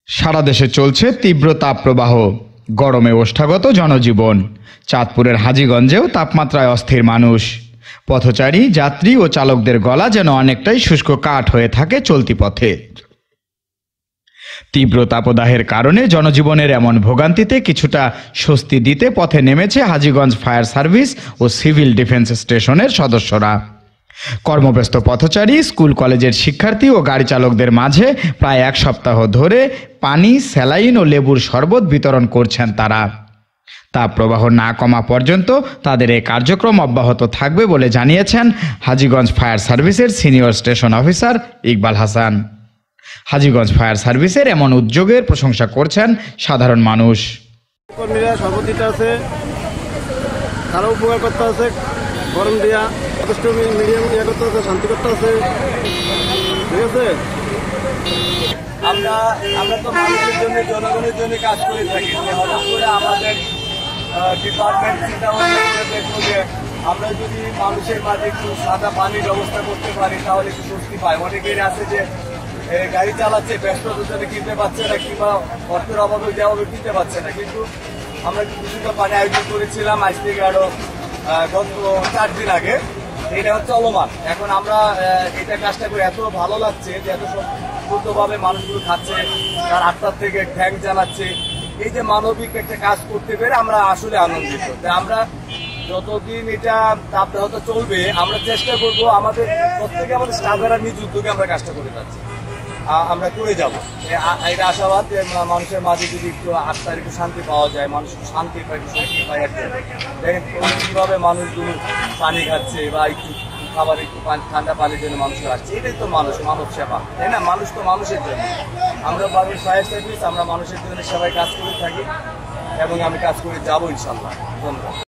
সারা দেশে চলছে তীব্র তাপপ্রবাহ, গরমে ওষ্ঠাগত জনজীবন। চাঁদপুরের হাজীগঞ্জেও তাপমাত্রায় অস্থির মানুষ। পথচারী, যাত্রী ও চালকদের গলা যেন অনেকটাই শুষ্ক কাঠ হয়ে থাকে চলতি পথে। তীব্র তাপদাহের কারণে জনজীবনের এমন ভোগান্তিতে কিছুটা স্বস্তি দিতে পথে নেমেছে হাজীগঞ্জ ফায়ার সার্ভিস ও সিভিল ডিফেন্স স্টেশনের সদস্যরা। কর্মব্যস্ত পথচারী, স্কুল কলেজের শিক্ষার্থী ও গাড়ি চালকদের মাঝে প্রায় এক সপ্তাহ ধরে পানি, স্যালাইন ও লেবুর শরবত বিতরণ করছেন তারা। তাপপ্রবাহ না কমা পর্যন্ত তাদের এই কার্যক্রম অব্যাহত থাকবে বলে জানিয়েছেন হাজীগঞ্জ ফায়ার সার্ভিসের senior station officer Iqbal Hasan. Hajiganj fire সার্ভিসের এমন উদ্যোগের প্রশংসা করছেন সাধারণ মানুষ। কর্মীরা সর্বদিতে আছে, তারা উপকার করতে আছে, গরম দিয়া যথেষ্ট মিডিয়াম ইয়ে করতে আছে, শান্তি করতে আছে। ঠিক আছে, আমরা তো মানুষের জন্য, জনগণের জন্য কাজ করে থাকি। হঠাৎ করে আমাদের ডিপার্টমেন্ট চিন্তা ভাবনা করে দেখবো যে আমরা যদি মানুষের মাঝে একটু সাদা পানির ব্যবস্থা করতে পারি তাহলে একটু স্বস্তি পায়। অনেকের আছে যে গাড়ি চালাচ্ছে, ব্যস্ততার জন্য কিনতে পারছে না, কিংবা অর্থের অভাবে যেভাবে কিনতে পারছে না। কিন্তু আমরা কিছুটা পানি আয়োজন করেছিলাম আজ থেকে আরো গত 4 দিন আগে। এটা হচ্ছে চলমান। এখন আমরা এটা কাজটা করে এত ভালো লাগছে যে এত দ্রুতভাবে মানুষগুলো খাচ্ছে, তার 8টার থেকে ট্যাঙ্ক জানাচ্ছে। এই যে মানবিক একটা কাজ করতে পেরে আমরা আসলে আনন্দিত। আমরা যতদিন এটা তাপদাহ চলবে আমরা চেষ্টা করবো আমাদের প্রত্যেকে, আমাদের স্টাফেরা নিজ উদ্যোগে আমরা কাজটা করে যাচ্ছি, আমরা করে যাব। এটা আশাবাদ যে মানুষের মাঝে যদি একটু আত্মার একটু শান্তি পাওয়া যায়, মানুষ শান্তি পায়, একটু শক্তি পায়। দেখেন কিভাবে মানুষগুলো পানি খাচ্ছে বা একটু খাবার, একটু ঠান্ডা পানির জন্য মানুষের আসছে। এটাই তো মানুষ, মানব সেবা, তাই না? মানুষ তো মানুষের জন্য। আমরা বাংলাদেশ ফায়ার সার্ভিস, আমরা মানুষের জন্য সবাই কাজ করে থাকি এবং আমি কাজ করে যাবো ইনশাল্লাহ। ধন্যবাদ।